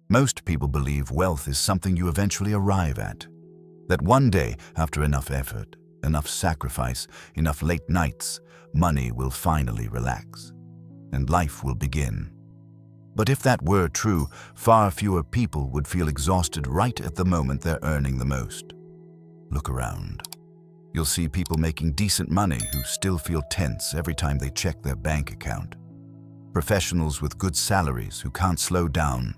Most people believe wealth is something you eventually arrive at. That one day, after enough effort, enough sacrifice, enough late nights, money will finally relax, and life will begin. But if that were true, far fewer people would feel exhausted right at the moment they're earning the most. Look around. You'll see people making decent money who still feel tense every time they check their bank account. Professionals with good salaries who can't slow down.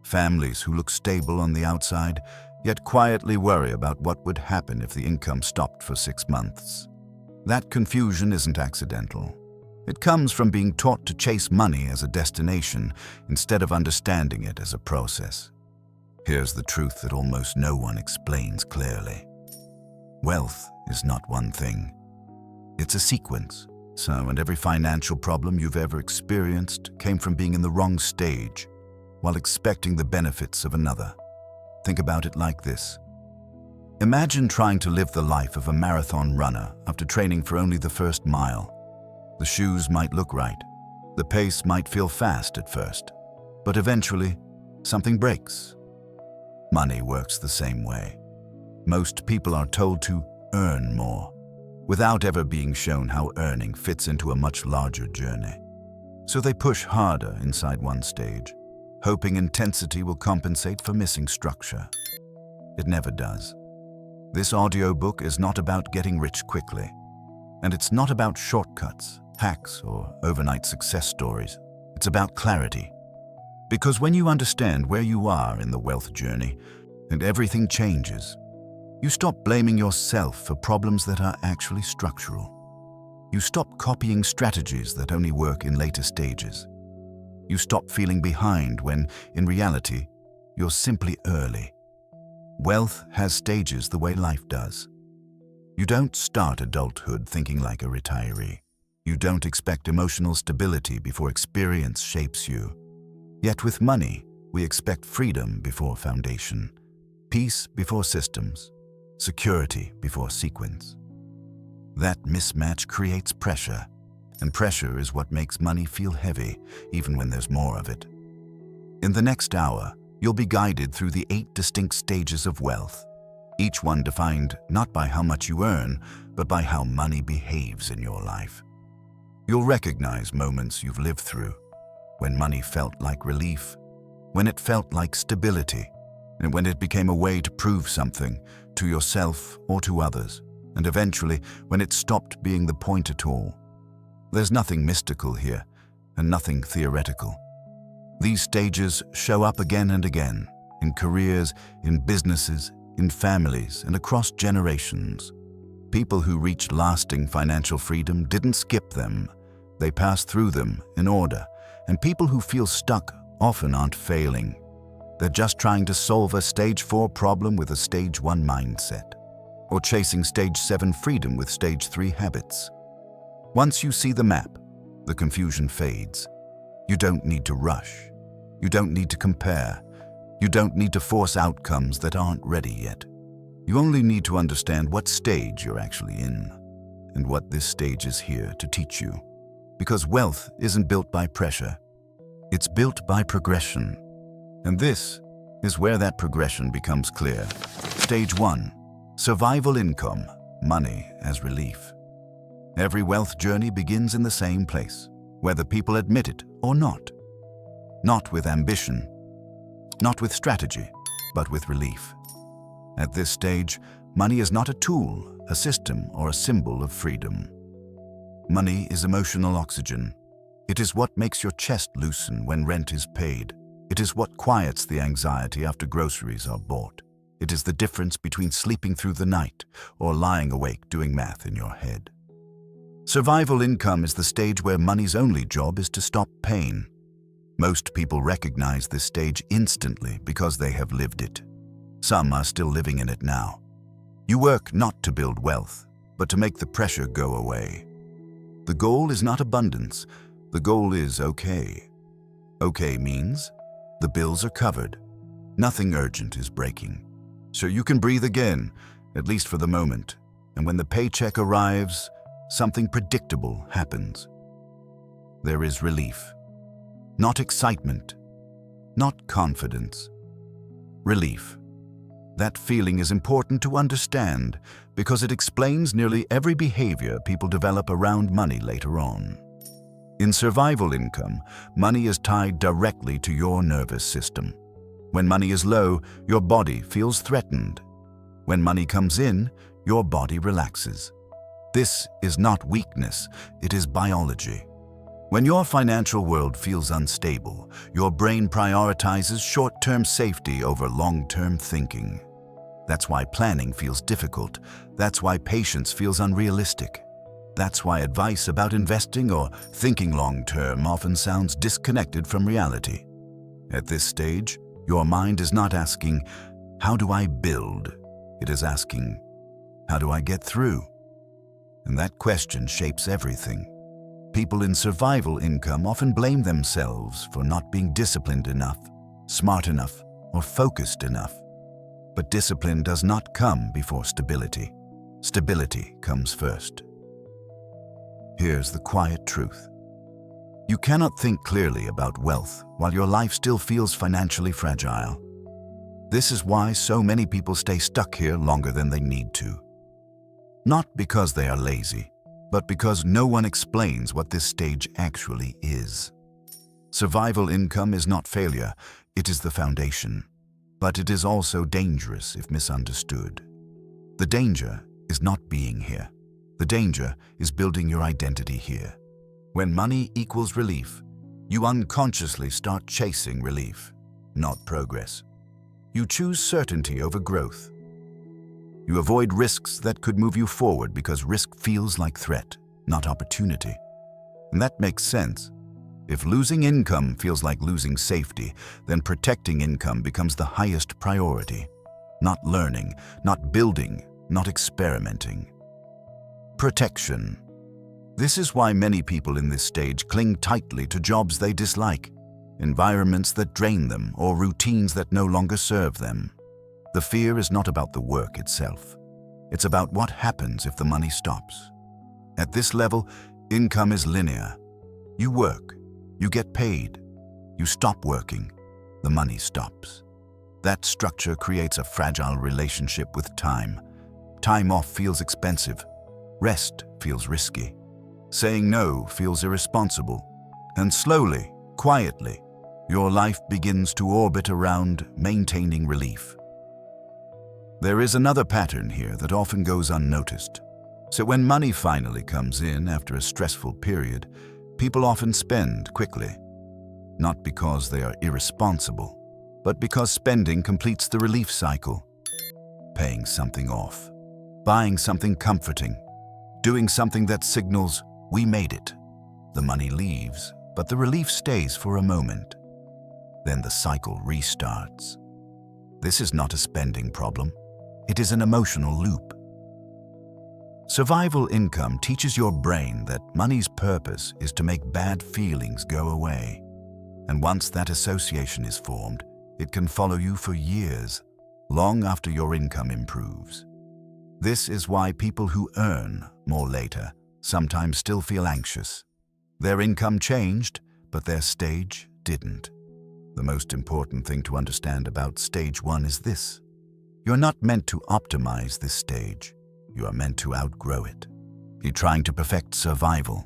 Families who look stable on the outside, yet quietly worry about what would happen if the income stopped for 6 months. That confusion isn't accidental. It comes from being taught to chase money as a destination instead of understanding it as a process. Here's the truth that almost no one explains clearly. Wealth is not one thing. It's a sequence. And every financial problem you've ever experienced came from being in the wrong stage while expecting the benefits of another. Think about it like this. Imagine trying to live the life of a marathon runner after training for only the first mile. The shoes might look right. The pace might feel fast at first. But eventually, something breaks. Money works the same way. Most people are told to earn more, without ever being shown how earning fits into a much larger journey. So they push harder inside one stage, hoping intensity will compensate for missing structure. It never does. This audiobook is not about getting rich quickly, and it's not about shortcuts, hacks, or overnight success stories. It's about clarity. Because when you understand where you are in the wealth journey, and everything changes, you stop blaming yourself for problems that are actually structural. You stop copying strategies that only work in later stages. You stop feeling behind when, in reality, you're simply early. Wealth has stages the way life does. You don't start adulthood thinking like a retiree. You don't expect emotional stability before experience shapes you. Yet with money, we expect freedom before foundation, peace before systems, security before sequence. That mismatch creates pressure, and pressure is what makes money feel heavy, even when there's more of it. In the next hour, you'll be guided through the 8 distinct stages of wealth, each one defined not by how much you earn, but by how money behaves in your life. You'll recognize moments you've lived through, when money felt like relief, when it felt like stability, and when it became a way to prove something to yourself or to others, and eventually when it stopped being the point at all. There's nothing mystical here, and nothing theoretical. These stages show up again and again, in careers, in businesses, in families, and across generations. People who reached lasting financial freedom didn't skip them. They passed through them in order, and people who feel stuck often aren't failing. They're just trying to solve a stage 4 problem with a stage 1 mindset, or chasing stage 7 freedom with stage 3 habits. Once you see the map, the confusion fades. You don't need to rush. You don't need to compare. You don't need to force outcomes that aren't ready yet. You only need to understand what stage you're actually in, and what this stage is here to teach you. Because wealth isn't built by pressure. It's built by progression. And this is where that progression becomes clear. Stage 1, survival income, money as relief. Every wealth journey begins in the same place, whether people admit it or not. Not with ambition, not with strategy, but with relief. At this stage, money is not a tool, a system, or a symbol of freedom. Money is emotional oxygen. It is what makes your chest loosen when rent is paid. It is what quiets the anxiety after groceries are bought. It is the difference between sleeping through the night or lying awake doing math in your head. Survival income is the stage where money's only job is to stop pain. Most people recognize this stage instantly because they have lived it. Some are still living in it now. You work not to build wealth, but to make the pressure go away. The goal is not abundance. The goal is okay. Okay means the bills are covered. Nothing urgent is breaking. So you can breathe again, at least for the moment. And when the paycheck arrives, something predictable happens. There is relief. Not excitement, not confidence. Relief. That feeling is important to understand because it explains nearly every behavior people develop around money later on. In survival income, money is tied directly to your nervous system. When money is low, your body feels threatened. When money comes in, your body relaxes. This is not weakness, it is biology. When your financial world feels unstable, your brain prioritizes short-term safety over long-term thinking. That's why planning feels difficult. That's why patience feels unrealistic. That's why advice about investing or thinking long-term often sounds disconnected from reality. At this stage, your mind is not asking, "How do I build?" It is asking, "How do I get through?" And that question shapes everything. People in survival income often blame themselves for not being disciplined enough, smart enough, or focused enough. But discipline does not come before stability. Stability comes first. Here's the quiet truth. You cannot think clearly about wealth while your life still feels financially fragile. This is why so many people stay stuck here longer than they need to. Not because they are lazy, but because no one explains what this stage actually is. Survival income is not failure, it is the foundation. But it is also dangerous if misunderstood. The danger is not being here. The danger is building your identity here. When money equals relief, you unconsciously start chasing relief, not progress. You choose certainty over growth. You avoid risks that could move you forward because risk feels like threat, not opportunity. And that makes sense. If losing income feels like losing safety, then protecting income becomes the highest priority. Not learning, not building, not experimenting. Protection. This is why many people in this stage cling tightly to jobs they dislike, environments that drain them, or routines that no longer serve them. The fear is not about the work itself. It's about what happens if the money stops. At this level, income is linear. You work. You get paid. You stop working. The money stops. That structure creates a fragile relationship with time. Time off feels expensive. Rest feels risky. Saying no feels irresponsible. And slowly, quietly, your life begins to orbit around maintaining relief. There is another pattern here that often goes unnoticed. So when money finally comes in after a stressful period, people often spend quickly, not because they are irresponsible, but because spending completes the relief cycle. Paying something off, buying something comforting, doing something that signals, "We made it." The money leaves, but the relief stays for a moment. Then the cycle restarts. This is not a spending problem. It is an emotional loop. Survival income teaches your brain that money's purpose is to make bad feelings go away. And once that association is formed, it can follow you for years, long after your income improves. This is why people who earn more later sometimes still feel anxious. Their income changed, but their stage didn't. The most important thing to understand about stage 1 is this. You're not meant to optimize this stage. You are meant to outgrow it. You're trying to perfect survival.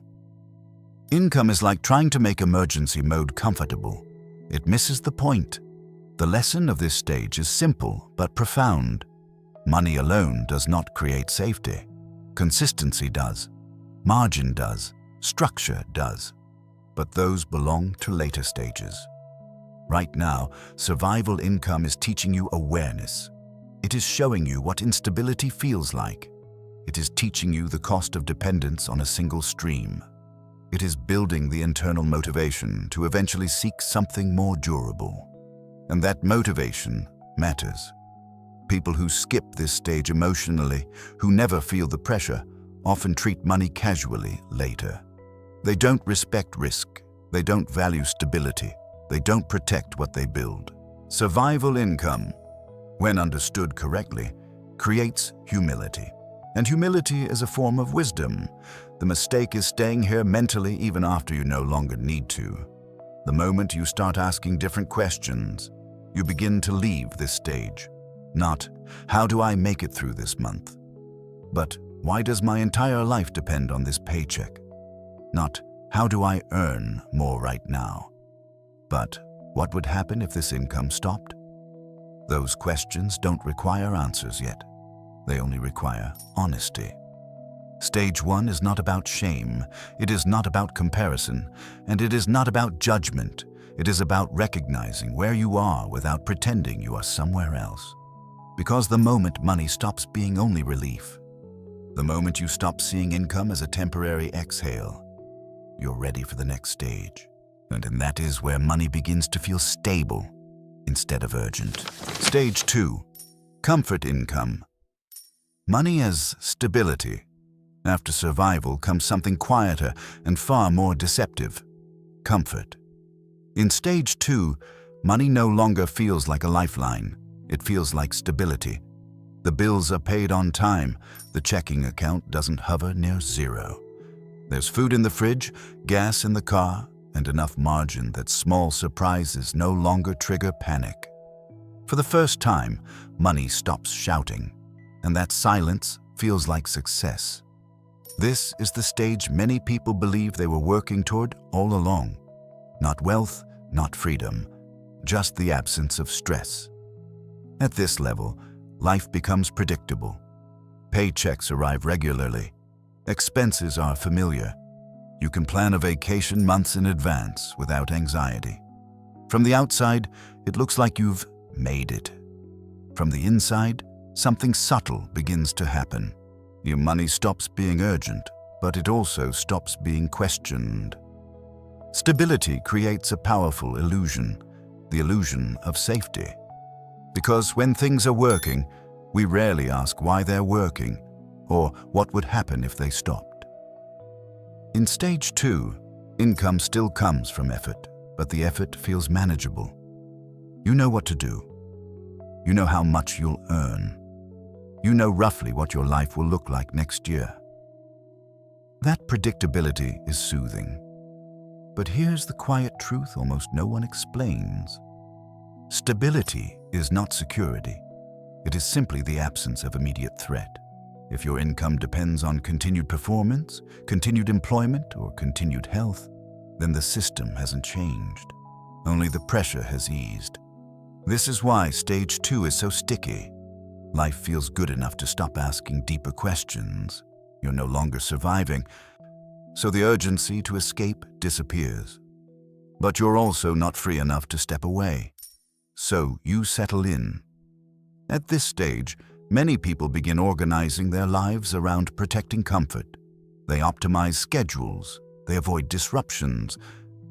Income is like trying to make emergency mode comfortable. It misses the point. The lesson of this stage is simple but profound. Money alone does not create safety. Consistency does. Margin does. Structure does. But those belong to later stages. Right now, survival income is teaching you awareness. It is showing you what instability feels like. It is teaching you the cost of dependence on a single stream. It is building the internal motivation to eventually seek something more durable. And that motivation matters. People who skip this stage emotionally, who never feel the pressure, often treat money casually later. They don't respect risk. They don't value stability. They don't protect what they build. Survival income, when understood correctly, creates humility. And humility is a form of wisdom. The mistake is staying here mentally even after you no longer need to. The moment you start asking different questions, you begin to leave this stage. Not, how do I make it through this month? But, why does my entire life depend on this paycheck? Not, how do I earn more right now? But, what would happen if this income stopped? Those questions don't require answers yet. They only require honesty. Stage 1 is not about shame, it is not about comparison, and it is not about judgment. It is about recognizing where you are without pretending you are somewhere else. Because the moment money stops being only relief, the moment you stop seeing income as a temporary exhale, you're ready for the next stage. And that is where money begins to feel stable instead of urgent. Stage 2. Comfort income. Money as stability. After survival comes something quieter and far more deceptive: comfort. In stage 2, money no longer feels like a lifeline. It feels like stability. The bills are paid on time. The checking account doesn't hover near zero. There's food in the fridge, gas in the car, and enough margin that small surprises no longer trigger panic. For the first time, money stops shouting, and that silence feels like success. This is the stage many people believe they were working toward all along. Not wealth, not freedom, just the absence of stress. At this level, life becomes predictable. Paychecks arrive regularly. Expenses are familiar. You can plan a vacation months in advance without anxiety. From the outside, it looks like you've made it. From the inside, something subtle begins to happen. Your money stops being urgent, but it also stops being questioned. Stability creates a powerful illusion, the illusion of safety. Because when things are working, we rarely ask why they're working, or what would happen if they stopped. In stage 2, income still comes from effort, but the effort feels manageable. You know what to do. You know how much you'll earn. You know roughly what your life will look like next year. That predictability is soothing. But here's the quiet truth almost no one explains. Stability is not security. It is simply the absence of immediate threat. If your income depends on continued performance, continued employment, or continued health, then the system hasn't changed. Only the pressure has eased. This is why stage 2 is so sticky. Life feels good enough to stop asking deeper questions. You're no longer surviving, so the urgency to escape disappears. But you're also not free enough to step away. So you settle in. At this stage, many people begin organizing their lives around protecting comfort. They optimize schedules. They avoid disruptions.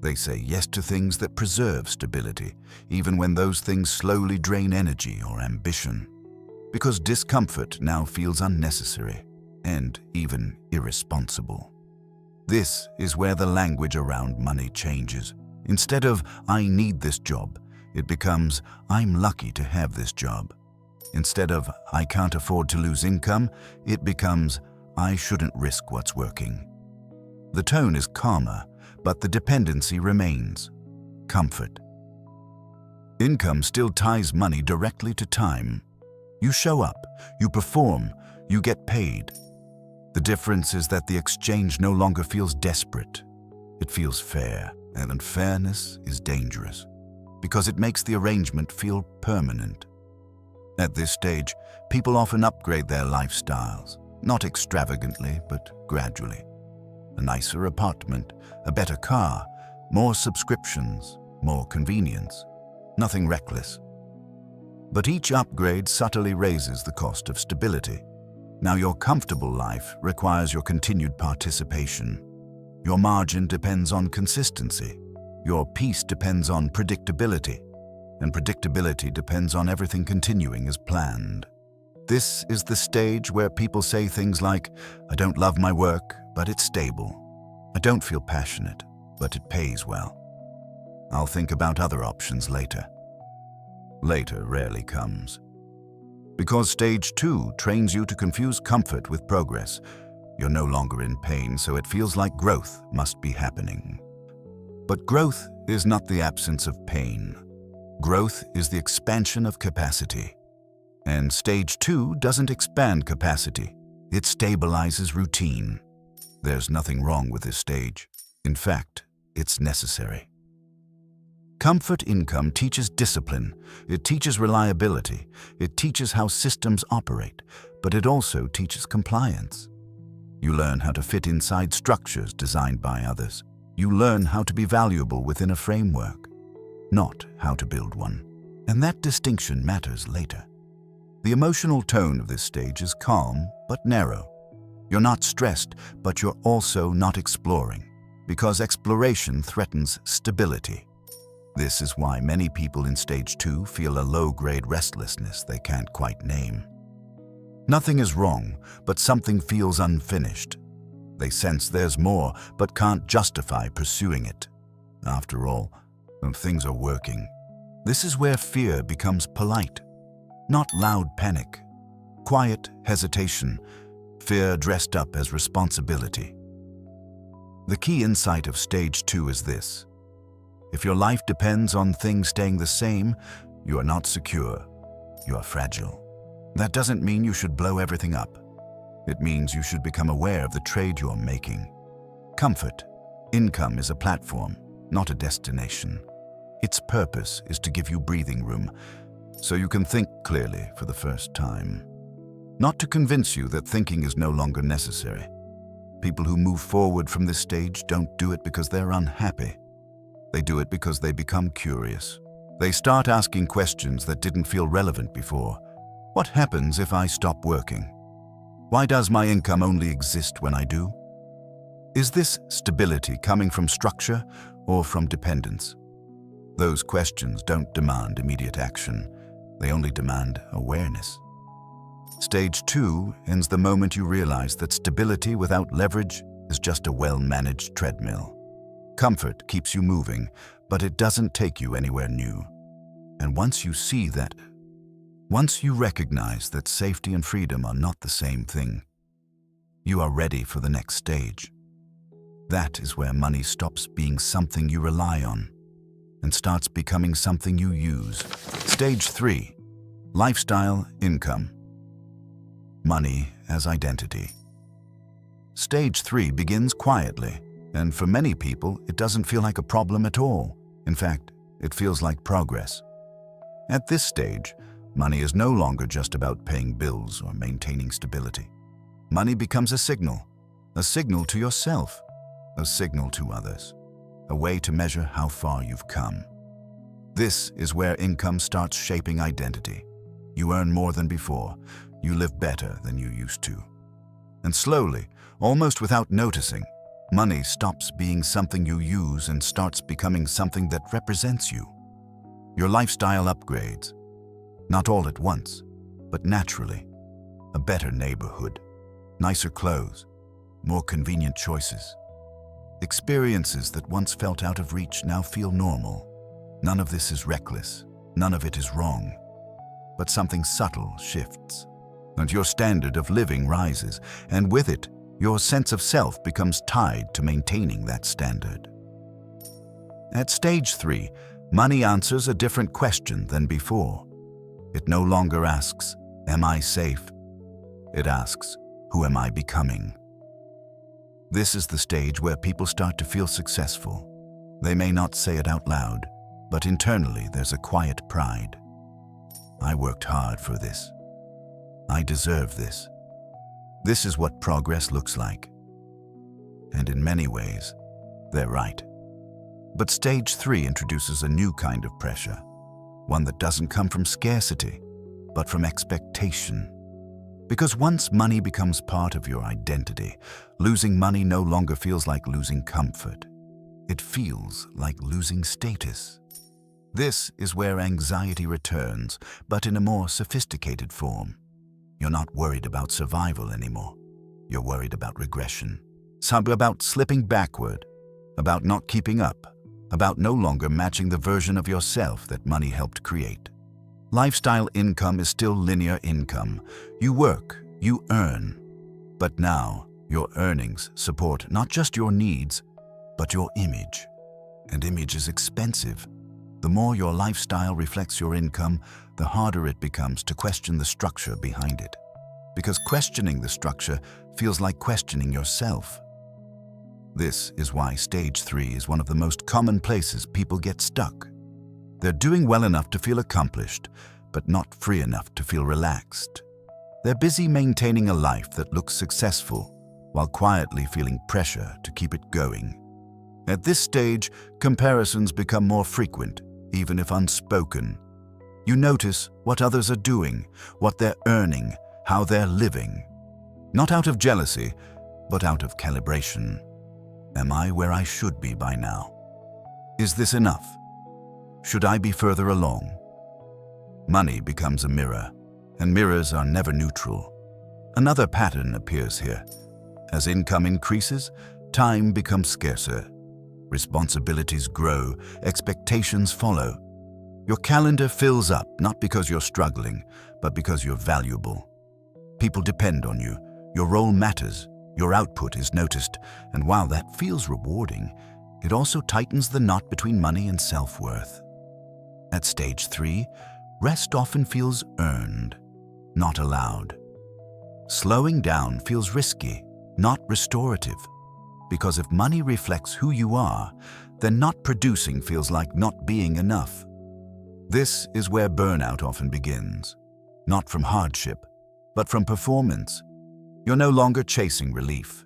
They say yes to things that preserve stability, even when those things slowly drain energy or ambition. Because discomfort now feels unnecessary and even irresponsible. This is where the language around money changes. Instead of, "I need this job," it becomes, "I'm lucky to have this job." Instead of, "I can't afford to lose income," it becomes, "I shouldn't risk what's working." The tone is calmer, but the dependency remains: comfort. Income still ties money directly to time. You show up, you perform, you get paid. The difference is that the exchange no longer feels desperate. It feels fair, and unfairness is dangerous, because it makes the arrangement feel permanent. At this stage, people often upgrade their lifestyles, not extravagantly, but gradually. A nicer apartment, a better car, more subscriptions, more convenience. Nothing reckless. But each upgrade subtly raises the cost of stability. Now your comfortable life requires your continued participation. Your margin depends on consistency. Your peace depends on predictability. And predictability depends on everything continuing as planned. This is the stage where people say things like, "I don't love my work, but it's stable. I don't feel passionate, but it pays well. I'll think about other options later." Later rarely comes. Because stage 2 trains you to confuse comfort with progress. You're no longer in pain, so it feels like growth must be happening. But growth is not the absence of pain. Growth is the expansion of capacity. And stage 2 doesn't expand capacity. It stabilizes routine. There's nothing wrong with this stage. In fact, it's necessary. Comfort income teaches discipline. It teaches reliability. It teaches how systems operate, but it also teaches compliance. You learn how to fit inside structures designed by others. You learn how to be valuable within a framework, not how to build one. And that distinction matters later. The emotional tone of this stage is calm but narrow. You're not stressed, but you're also not exploring, because exploration threatens stability. This is why many people in stage 2 feel a low-grade restlessness they can't quite name. Nothing is wrong, but something feels unfinished. They sense there's more, but can't justify pursuing it. After all, things are working. This is where fear becomes polite. Not loud panic, quiet hesitation, fear dressed up as responsibility. The key insight of stage 2 is this: if your life depends on things staying the same, you are not secure, you are fragile. That doesn't mean you should blow everything up. It means you should become aware of the trade you're making. Comfort income is a platform, not a destination. Its purpose is to give you breathing room, so you can think clearly for the first time. Not to convince you that thinking is no longer necessary. People who move forward from this stage don't do it because they're unhappy. They do it because they become curious. They start asking questions that didn't feel relevant before. What happens if I stop working? Why does my income only exist when I do? Is this stability coming from structure or from dependence? Those questions don't demand immediate action. They only demand awareness. Stage 2 ends the moment you realize that stability without leverage is just a well-managed treadmill. Comfort keeps you moving, but it doesn't take you anywhere new. And once you see that, once you recognize that safety and freedom are not the same thing, you are ready for the next stage. That is where money stops being something you rely on and starts becoming something you use. Stage 3, lifestyle income. Money as identity. Stage 3 begins quietly, and for many people, it doesn't feel like a problem at all. In fact, it feels like progress. At this stage, money is no longer just about paying bills or maintaining stability. Money becomes a signal to yourself, a signal to others, a way to measure how far you've come. This is where income starts shaping identity. You earn more than before. You live better than you used to. And slowly, almost without noticing, money stops being something you use and starts becoming something that represents you. Your lifestyle upgrades, not all at once, but naturally. A better neighborhood, nicer clothes, more convenient choices. Experiences that once felt out of reach now feel normal. None of this is reckless, none of it is wrong. But something subtle shifts, and your standard of living rises, and with it, your sense of self becomes tied to maintaining that standard. At stage 3, money answers a different question than before. It no longer asks, "Am I safe?" It asks, "Who am I becoming?" This is the stage where people start to feel successful. They may not say it out loud, but internally there's a quiet pride. I worked hard for this. I deserve this. This is what progress looks like. And in many ways, they're right. But stage 3 introduces a new kind of pressure, one that doesn't come from scarcity, but from expectation. Because once money becomes part of your identity, losing money no longer feels like losing comfort. It feels like losing status. This is where anxiety returns, but in a more sophisticated form. You're not worried about survival anymore. You're worried about regression. About slipping backward, about not keeping up, about no longer matching the version of yourself that money helped create. Lifestyle income is still linear income. You work, you earn. But now, your earnings support not just your needs, but your image. and image is expensive. The more your lifestyle reflects your income, the harder it becomes to question the structure behind it. Because questioning the structure feels like questioning yourself. This is why stage 3 is one of the most common places people get stuck. They're doing well enough to feel accomplished, but not free enough to feel relaxed. They're busy maintaining a life that looks successful, while quietly feeling pressure to keep it going. At this stage, comparisons become more frequent, even if unspoken. You notice what others are doing, what they're earning, how they're living. Not out of jealousy, but out of calibration. Am I where I should be by now? Is this enough? Should I be further along? Money becomes a mirror, and mirrors are never neutral. Another pattern appears here. As income increases, time becomes scarcer. Responsibilities grow, expectations follow. Your calendar fills up not because you're struggling, but because you're valuable. People depend on you, your role matters, your output is noticed, and while that feels rewarding, it also tightens the knot between money and self-worth. At stage 3, rest often feels earned, not allowed. Slowing down feels risky, not restorative. Because if money reflects who you are, then not producing feels like not being enough. This is where burnout often begins. Not from hardship, but from performance. You're no longer chasing relief.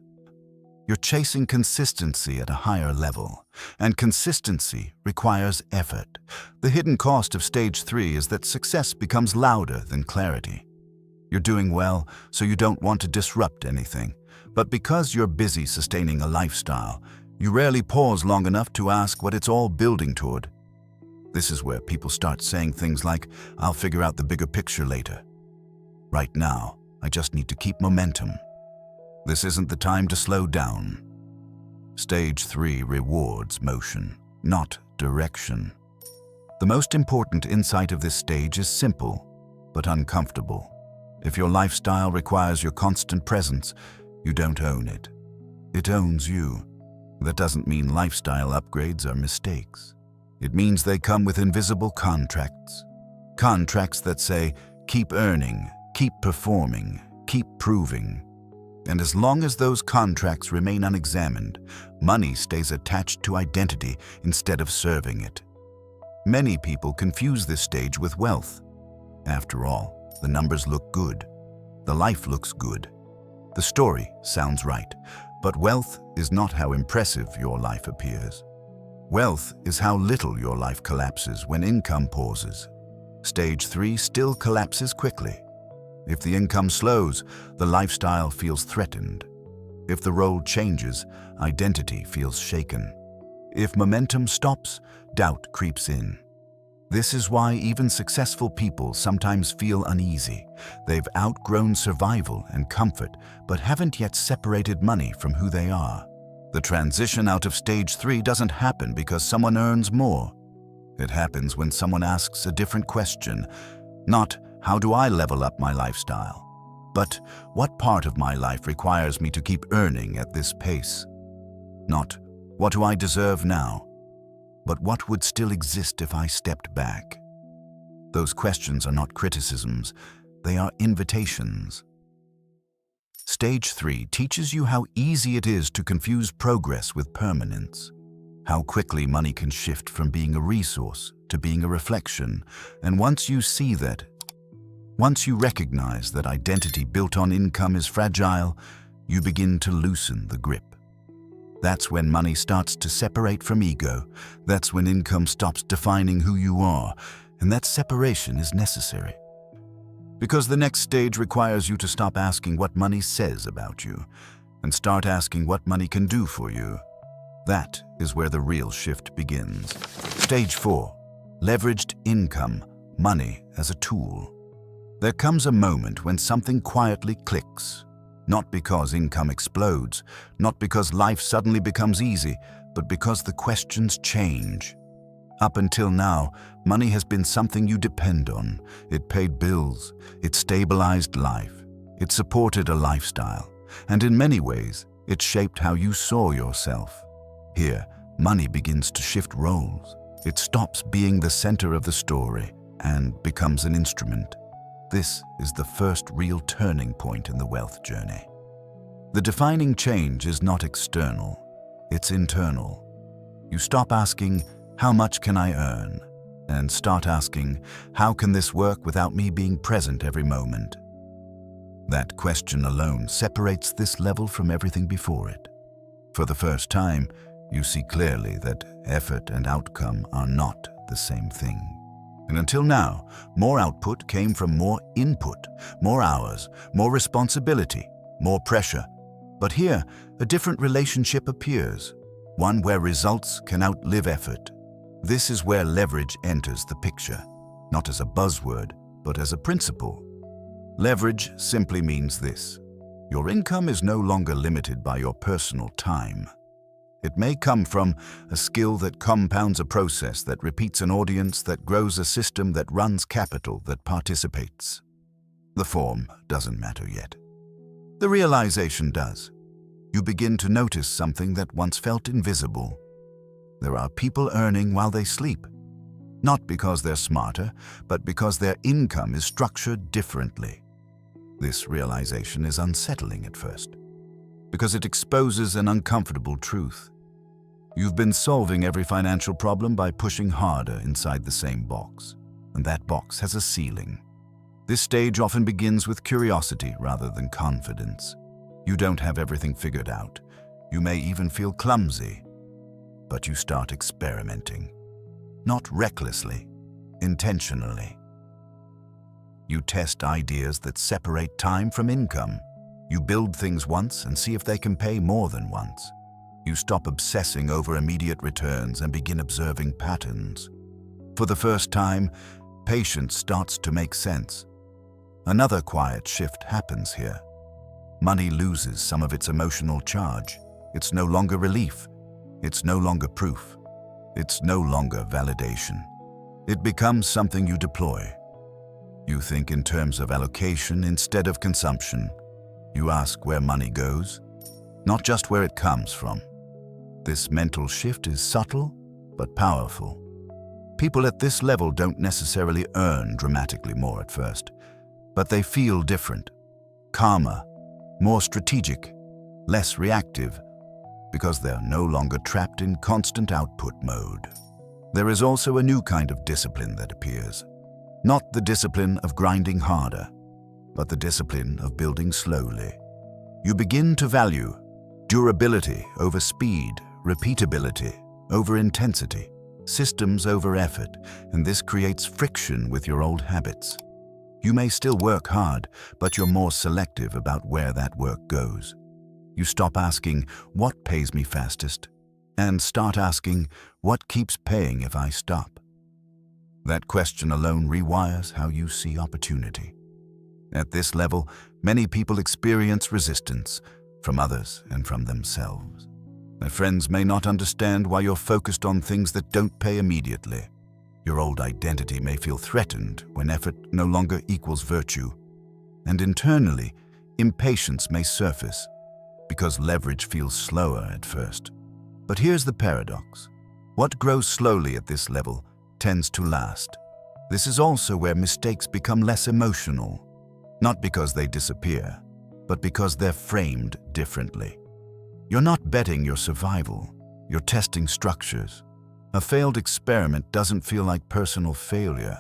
You're chasing consistency at a higher level, and consistency requires effort. The hidden cost of stage 3 is that success becomes louder than clarity. You're doing well, so you don't want to disrupt anything. But because you're busy sustaining a lifestyle, you rarely pause long enough to ask what it's all building toward. This is where people start saying things like, "I'll figure out the bigger picture later. Right now, I just need to keep momentum." This isn't the time to slow down. Stage 3 rewards motion, not direction. The most important insight of this stage is simple, but uncomfortable. If your lifestyle requires your constant presence, you don't own it. It owns you. That doesn't mean lifestyle upgrades are mistakes. It means they come with invisible contracts. Contracts that say, keep earning, keep performing, keep proving. And as long as those contracts remain unexamined, money stays attached to identity instead of serving it. Many people confuse this stage with wealth. After all, the numbers look good. The life looks good. The story sounds right, but wealth is not how impressive your life appears. Wealth is how little your life collapses when income pauses. Stage 3 still collapses quickly. If the income slows, the lifestyle feels threatened. If the role changes, identity feels shaken. If momentum stops, doubt creeps in. This is why even successful people sometimes feel uneasy. They've outgrown survival and comfort, but haven't yet separated money from who they are. The transition out of stage 3 doesn't happen because someone earns more. It happens when someone asks a different question. Not, how do I level up my lifestyle? But, what part of my life requires me to keep earning at this pace? Not, what do I deserve now? But what would still exist if I stepped back? Those questions are not criticisms, they are invitations. Stage 3 teaches you how easy it is to confuse progress with permanence, how quickly money can shift from being a resource to being a reflection, and once you recognize that identity built on income is fragile, you begin to loosen the grip. That's when money starts to separate from ego. That's when income stops defining who you are, and that separation is necessary. Because the next stage requires you to stop asking what money says about you, and start asking what money can do for you. That is where the real shift begins. Stage 4. Leveraged income, money as a tool. There comes a moment when something quietly clicks. Not because income explodes, not because life suddenly becomes easy, but because the questions change. Up until now, money has been something you depend on. It paid bills, it stabilized life, it supported a lifestyle, and in many ways, it shaped how you saw yourself. Here, Money begins to shift roles. It stops being the center of the story and becomes an instrument. This is the first real turning point in the wealth journey. The defining change is not external, it's internal. You stop asking, "How much can I earn?" and start asking, "How can this work without me being present every moment?" That question alone separates this level from everything before it. For the first time, you see clearly that effort and outcome are not the same thing. And until now, more output came from more input, more hours, more responsibility, more pressure. But here, a different relationship appears, one where results can outlive effort. This is where leverage enters the picture, not as a buzzword, but as a principle. Leverage simply means this: your income is no longer limited by your personal time. It may come from a skill that compounds a process, that repeats an audience, that grows a system, that runs capital, that participates. The form doesn't matter yet. The realization does. You begin to notice something that once felt invisible. There are people earning while they sleep, not because they're smarter, but because their income is structured differently. This realization is unsettling at first, because it exposes an uncomfortable truth. You've been solving every financial problem by pushing harder inside the same box, and that box has a ceiling. This stage often begins with curiosity rather than confidence. You don't have everything figured out. You may even feel clumsy, but you start experimenting. Not recklessly, intentionally. You test ideas that separate time from income. You build things once and see if they can pay more than once. You stop obsessing over immediate returns and begin observing patterns. For the first time, patience starts to make sense. Another quiet shift happens here. Money loses some of its emotional charge. It's no longer relief. It's no longer proof. It's no longer validation. It becomes something you deploy. You think in terms of allocation instead of consumption. You ask where money goes, not just where it comes from. This mental shift is subtle but powerful. People at this level don't necessarily earn dramatically more at first, but they feel different, calmer, more strategic, less reactive, because they're no longer trapped in constant output mode. There is also a new kind of discipline that appears. Not the discipline of grinding harder, but the discipline of building slowly. You begin to value durability over speed, repeatability over intensity, systems over effort, and this creates friction with your old habits. You may still work hard, but you're more selective about where that work goes. You stop asking, "What pays me fastest?" and start asking, "What keeps paying if I stop?" That question alone rewires how you see opportunity. At this level, many people experience resistance from others and from themselves. Their friends may not understand why you're focused on things that don't pay immediately. Your old identity may feel threatened when effort no longer equals virtue. And internally, impatience may surface because leverage feels slower at first. But here's the paradox. What grows slowly at this level tends to last. This is also where mistakes become less emotional, not because they disappear, but because they're framed differently. You're not betting your survival, you're testing structures. A failed experiment doesn't feel like personal failure.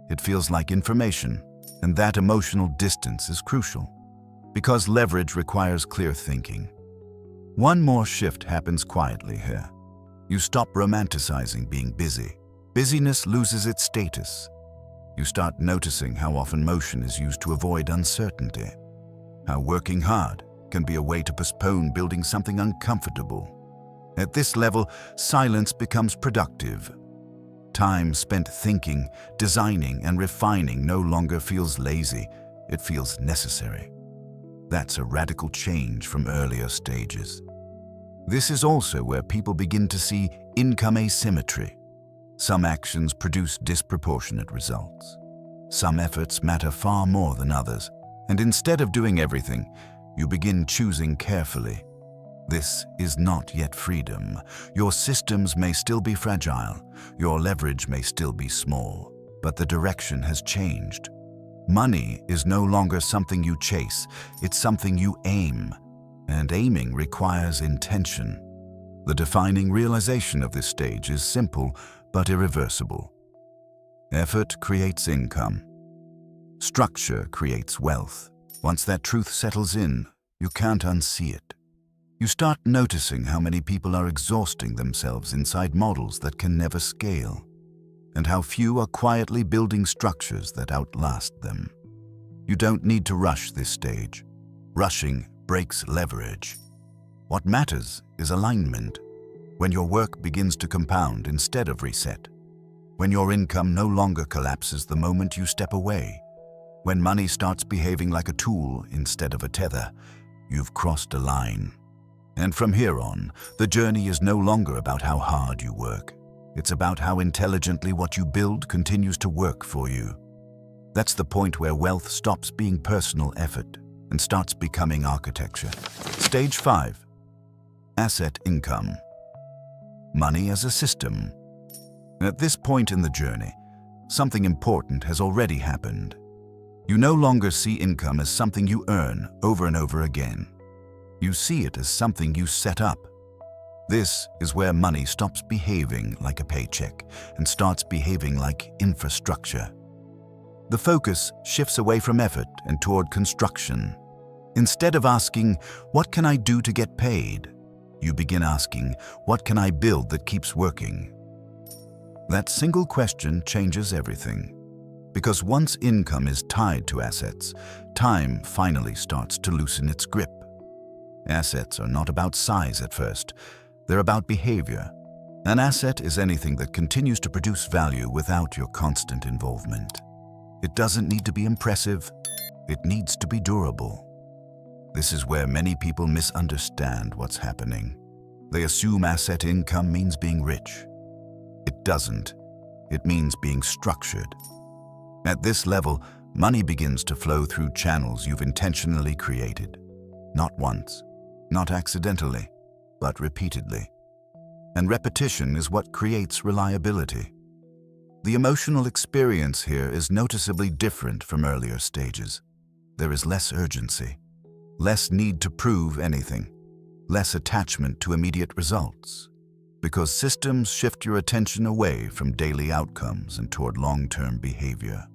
It feels like information, and that emotional distance is crucial, because leverage requires clear thinking. One more shift happens quietly here. You stop romanticizing being busy. Busyness loses its status. You start noticing how often motion is used to avoid uncertainty, how working hard can be a way to postpone building something uncomfortable. At this level, silence becomes productive. Time spent thinking, designing, and refining no longer feels lazy, it feels necessary. That's a radical change from earlier stages. This is also where people begin to see income asymmetry. Some actions produce disproportionate results. Some efforts matter far more than others, and instead of doing everything, you begin choosing carefully. This is not yet freedom. Your systems may still be fragile, your leverage may still be small, but the direction has changed. Money is no longer something you chase, it's something you aim, and aiming requires intention. The defining realization of this stage is simple but irreversible. Effort creates income. Structure creates wealth. Once that truth settles in, you can't unsee it. You start noticing how many people are exhausting themselves inside models that can never scale, and how few are quietly building structures that outlast them. You don't need to rush this stage. Rushing breaks leverage. What matters is alignment. When your work begins to compound instead of reset. When your income no longer collapses the moment you step away. When money starts behaving like a tool instead of a tether, you've crossed a line. And from here on, the journey is no longer about how hard you work. It's about how intelligently what you build continues to work for you. That's the point where wealth stops being personal effort and starts becoming architecture. Stage 5. Asset income. Money as a system. At this point in the journey, something important has already happened. You no longer see income as something you earn over and over again. You see it as something you set up. This is where money stops behaving like a paycheck and starts behaving like infrastructure. The focus shifts away from effort and toward construction. Instead of asking, "What can I do to get paid?" you begin asking, "What can I build that keeps working?" That single question changes everything. Because once income is tied to assets, time finally starts to loosen its grip. Assets are not about size at first, they're about behavior. An asset is anything that continues to produce value without your constant involvement. It doesn't need to be impressive, it needs to be durable. This is where many people misunderstand what's happening. They assume asset income means being rich. It doesn't. It means being structured. At this level, money begins to flow through channels you've intentionally created. Not once, not accidentally, but repeatedly. And repetition is what creates reliability. The emotional experience here is noticeably different from earlier stages. There is less urgency, less need to prove anything, less attachment to immediate results. Because systems shift your attention away from daily outcomes and toward long-term behavior.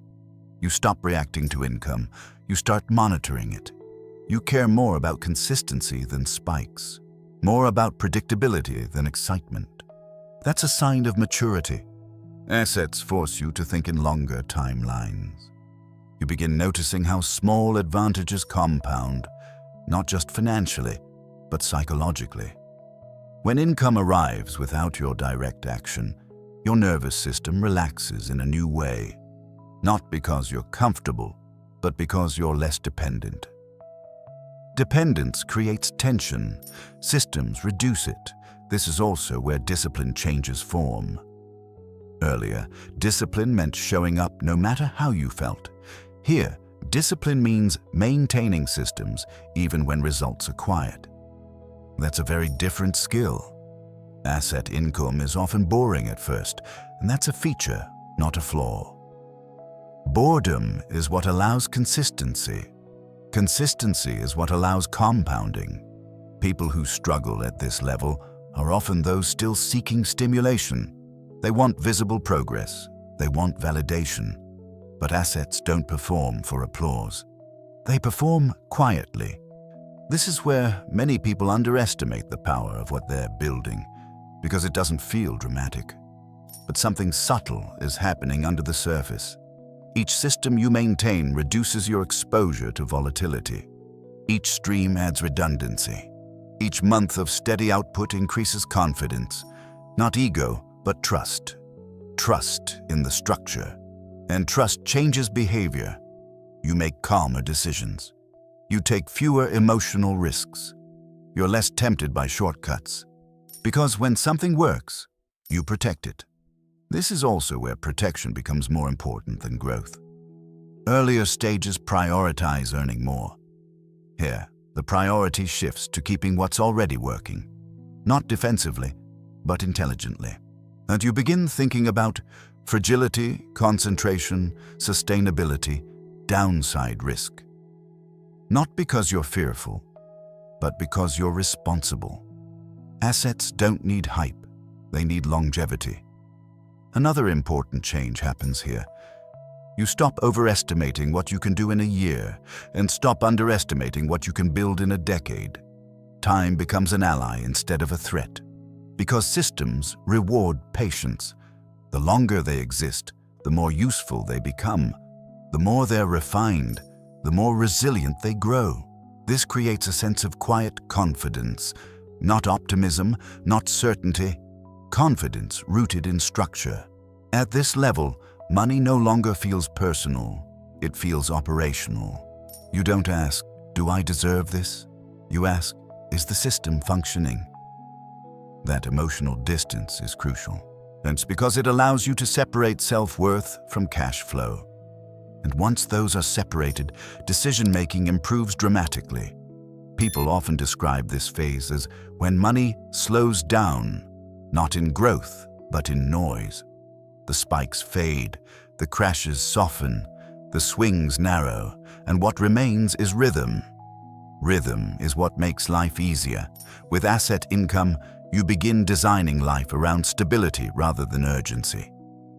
You stop reacting to income, you start monitoring it. You care more about consistency than spikes, more about predictability than excitement. That's a sign of maturity. Assets force you to think in longer timelines. You begin noticing how small advantages compound, not just financially, but psychologically. When income arrives without your direct action, your nervous system relaxes in a new way. Not because you're comfortable, but because you're less dependent. Dependence creates tension. Systems reduce it. This is also where discipline changes form. Earlier, discipline meant showing up no matter how you felt. Here, discipline means maintaining systems even when results are quiet. That's a very different skill. Asset income is often boring at first, and that's a feature, not a flaw. Boredom is what allows consistency. Consistency is what allows compounding. People who struggle at this level are often those still seeking stimulation. They want visible progress. They want validation. But assets don't perform for applause. They perform quietly. This is where many people underestimate the power of what they're building, because it doesn't feel dramatic. But something subtle is happening under the surface. Each system you maintain reduces your exposure to volatility. Each stream adds redundancy. Each month of steady output increases confidence. Not ego, but trust. Trust in the structure. And trust changes behavior. You make calmer decisions. You take fewer emotional risks. You're less tempted by shortcuts. Because when something works, you protect it. This is also where protection becomes more important than growth. Earlier stages prioritize earning more. Here, The priority shifts to keeping what's already working, not defensively, but intelligently. And you begin thinking about fragility, concentration, sustainability, downside risk. Not because you're fearful, but because you're responsible. Assets don't need hype, they need longevity. Another important change happens here. You stop overestimating what you can do in a year and stop underestimating what you can build in a decade. Time becomes an ally instead of a threat. Because systems reward patience. The longer they exist, the more useful they become. The more they're refined, the more resilient they grow. This creates a sense of quiet confidence, not optimism, not certainty, confidence rooted in structure. At this level, money no longer feels personal, it feels operational. You don't ask, "Do I deserve this?" You ask, "Is the system functioning?" That emotional distance is crucial. And it's because it allows you to separate self-worth from cash flow. And once those are separated, decision-making improves dramatically. People often describe this phase as when money slows down, not in growth, but in noise. The spikes fade, the crashes soften, the swings narrow, and what remains is rhythm. Rhythm is what makes life easier. With asset income, you begin designing life around stability rather than urgency.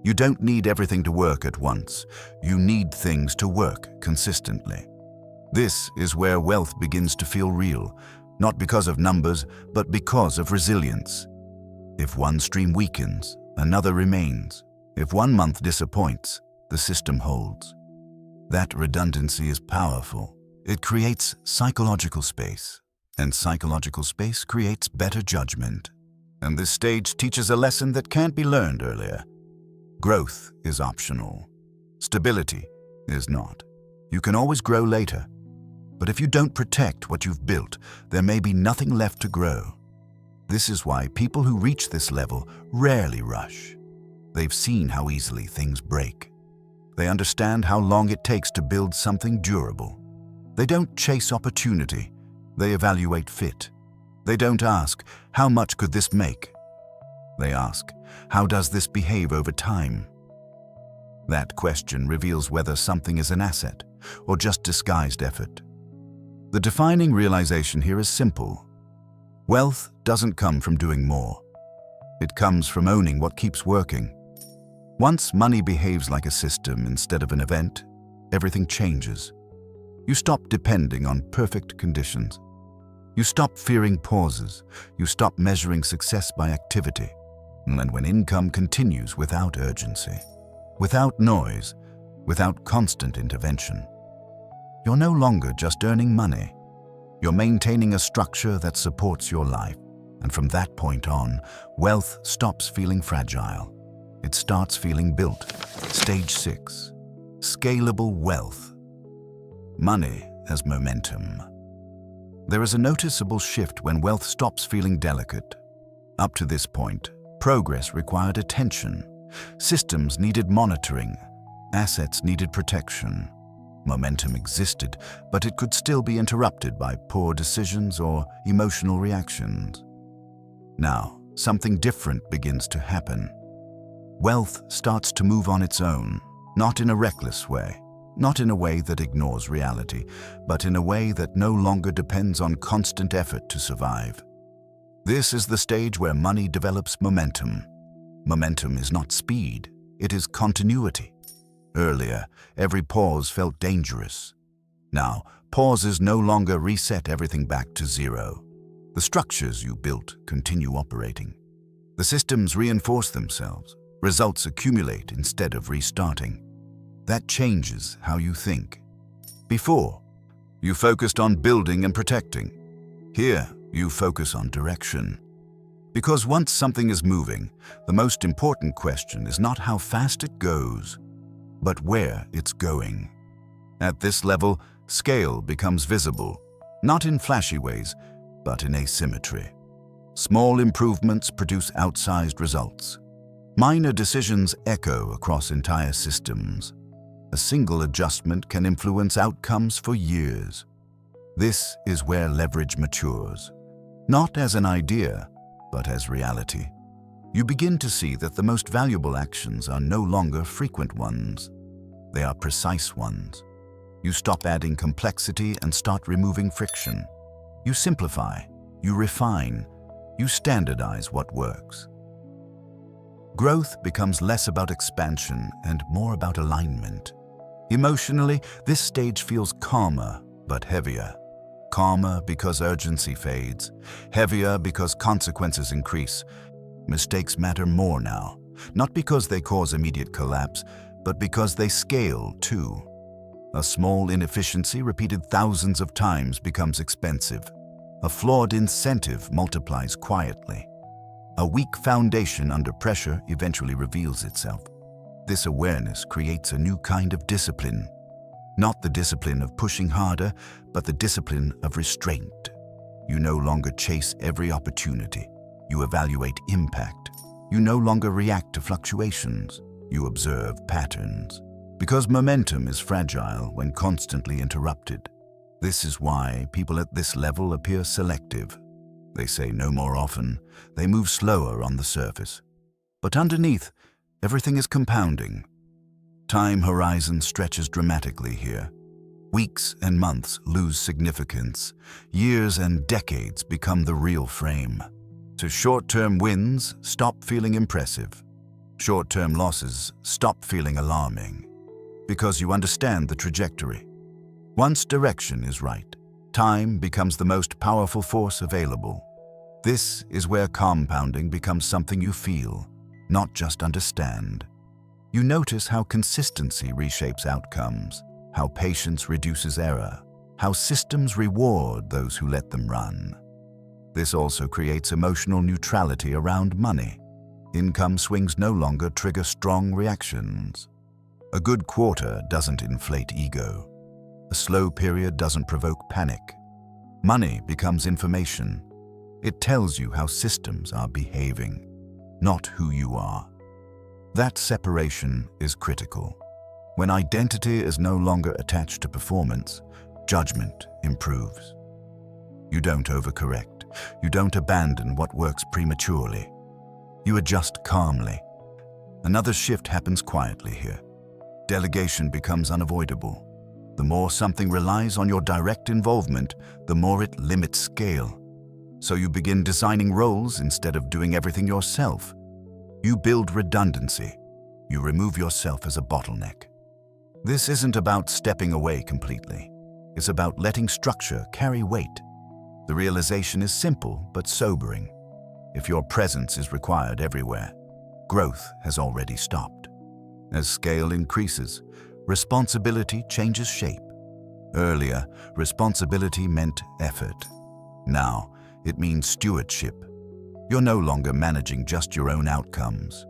You don't need everything to work at once. You need things to work consistently. This is where wealth begins to feel real, not because of numbers, but because of resilience. If one stream weakens, another remains. If one month disappoints, the system holds. That redundancy is powerful. It creates psychological space, and psychological space creates better judgment. And this stage teaches a lesson that can't be learned earlier. Growth is optional. Stability is not. You can always grow later. But if you don't protect what you've built, there may be nothing left to grow. This is why people who reach this level rarely rush. They've seen how easily things break. They understand how long it takes to build something durable. They don't chase opportunity. They evaluate fit. They don't ask, "How much could this make?" They ask, "How does this behave over time?" That question reveals whether something is an asset or just disguised effort. The defining realization here is simple. Wealth doesn't come from doing more. It comes from owning what keeps working. Once money behaves like a system instead of an event, everything changes. You stop depending on perfect conditions. You stop fearing pauses. You stop measuring success by activity. And when income continues without urgency, without noise, without constant intervention, you're no longer just earning money. You're maintaining a structure that supports your life. And from that point on, wealth stops feeling fragile. It starts feeling built. Stage 6. Scalable wealth. Money has momentum. There is a noticeable shift when wealth stops feeling delicate. Up to this point, progress required attention. Systems needed monitoring. Assets needed protection. Momentum existed, but it could still be interrupted by poor decisions or emotional reactions. Now, something different begins to happen. Wealth starts to move on its own, not in a reckless way, not in a way that ignores reality, but in a way that no longer depends on constant effort to survive. This is the stage where money develops momentum. Momentum is not speed, it is continuity. Earlier, every pause felt dangerous. Now, pauses no longer reset everything back to zero. The structures you built continue operating. The systems reinforce themselves. Results accumulate instead of restarting. That changes how you think. Before, you focused on building and protecting. Here, you focus on direction. Because once something is moving, the most important question is not how fast it goes, but where it's going. At this level, scale becomes visible, not in flashy ways, but in asymmetry. Small improvements produce outsized results. Minor decisions echo across entire systems. A single adjustment can influence outcomes for years. This is where leverage matures, not as an idea, but as reality. You begin to see that the most valuable actions are no longer frequent ones. They are precise ones. You stop adding complexity and start removing friction. You simplify, you refine, you standardize what works. Growth becomes less about expansion and more about alignment. Emotionally, this stage feels calmer but heavier. Calmer because urgency fades, heavier because consequences increase. Mistakes matter more now, not because they cause immediate collapse, but because they scale too. A small inefficiency repeated thousands of times becomes expensive. A flawed incentive multiplies quietly. A weak foundation under pressure eventually reveals itself. This awareness creates a new kind of discipline. Not the discipline of pushing harder, but the discipline of restraint. You no longer chase every opportunity. You evaluate impact. You no longer react to fluctuations. You observe patterns. Because momentum is fragile when constantly interrupted. This is why people at this level appear selective. They say no more often. They move slower on the surface. But underneath, everything is compounding. Time horizon stretches dramatically here. Weeks and months lose significance. Years and decades become the real frame. So short-term wins stop feeling impressive. Short-term losses stop feeling alarming. Because you understand the trajectory. Once direction is right, time becomes the most powerful force available. This is where compounding becomes something you feel, not just understand. You notice how consistency reshapes outcomes, how patience reduces error, how systems reward those who let them run. This also creates emotional neutrality around money. Income swings no longer trigger strong reactions. A good quarter doesn't inflate ego. A slow period doesn't provoke panic. Money becomes information. It tells you how systems are behaving, not who you are. That separation is critical. When identity is no longer attached to performance, judgment improves. You don't overcorrect. You don't abandon what works prematurely. You adjust calmly. Another shift happens quietly here. Delegation becomes unavoidable. The more something relies on your direct involvement, the more it limits scale. So you begin designing roles instead of doing everything yourself. You build redundancy. You remove yourself as a bottleneck. This isn't about stepping away completely. It's about letting structure carry weight. The realization is simple but sobering. If your presence is required everywhere, growth has already stopped. As scale increases, responsibility changes shape. Earlier, responsibility meant effort. Now, it means stewardship. You're no longer managing just your own outcomes.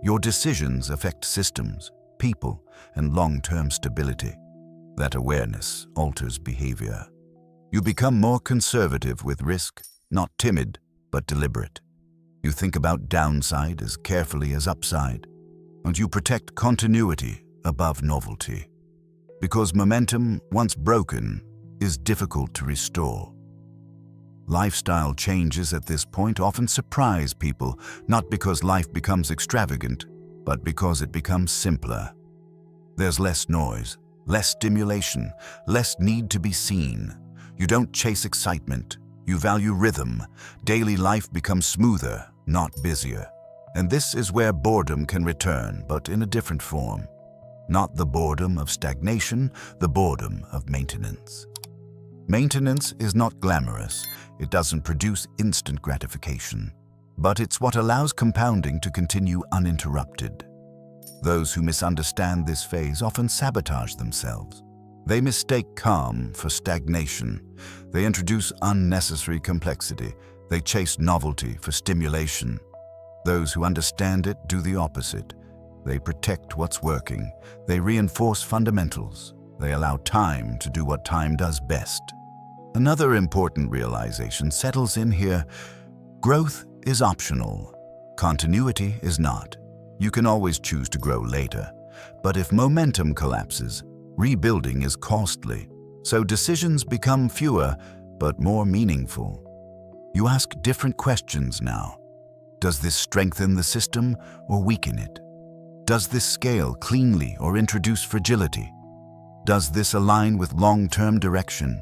Your decisions affect systems, people, and long-term stability. That awareness alters behavior. You become more conservative with risk, not timid, but deliberate. You think about downside as carefully as upside, and you protect continuity above novelty. Because momentum, once broken, is difficult to restore. Lifestyle changes at this point often surprise people, not because life becomes extravagant, but because it becomes simpler. There's less noise, less stimulation, less need to be seen. You don't chase excitement. You value rhythm. Daily life becomes smoother, not busier. And this is where boredom can return, but in a different form. Not the boredom of stagnation, the boredom of maintenance. Maintenance is not glamorous. It doesn't produce instant gratification. But it's what allows compounding to continue uninterrupted. Those who misunderstand this phase often sabotage themselves. They mistake calm for stagnation. They introduce unnecessary complexity. They chase novelty for stimulation. Those who understand it do the opposite. They protect what's working. They reinforce fundamentals. They allow time to do what time does best. Another important realization settles in here. Growth is optional. Continuity is not. You can always choose to grow later. But if momentum collapses, rebuilding is costly. So decisions become fewer, but more meaningful. You ask different questions now. Does this strengthen the system or weaken it? Does this scale cleanly or introduce fragility? Does this align with long-term direction?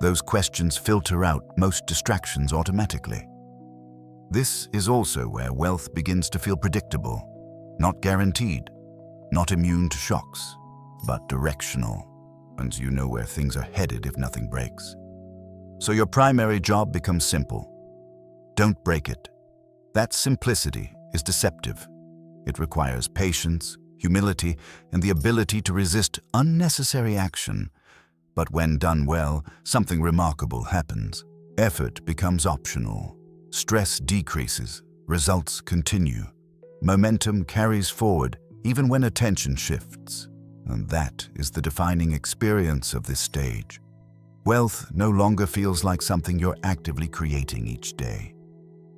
Those questions filter out most distractions automatically. This is also where wealth begins to feel predictable, not guaranteed, not immune to shocks, but directional, and you know where things are headed if nothing breaks. So your primary job becomes simple. Don't break it. That simplicity is deceptive. It requires patience, humility, and the ability to resist unnecessary action. But when done well, something remarkable happens. Effort becomes optional. Stress decreases. Results continue. Momentum carries forward even when attention shifts. And that is the defining experience of this stage. Wealth no longer feels like something you're actively creating each day.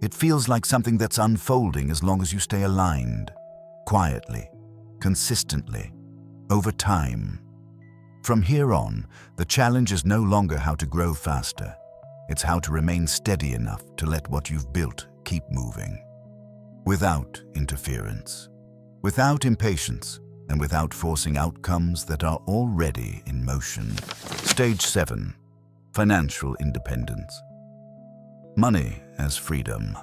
It feels like something that's unfolding as long as you stay aligned, quietly, consistently, over time. From here on, the challenge is no longer how to grow faster. It's how to remain steady enough to let what you've built keep moving. Without interference, without impatience, and without forcing outcomes that are already in motion. Stage 7. Financial independence. Money as freedom.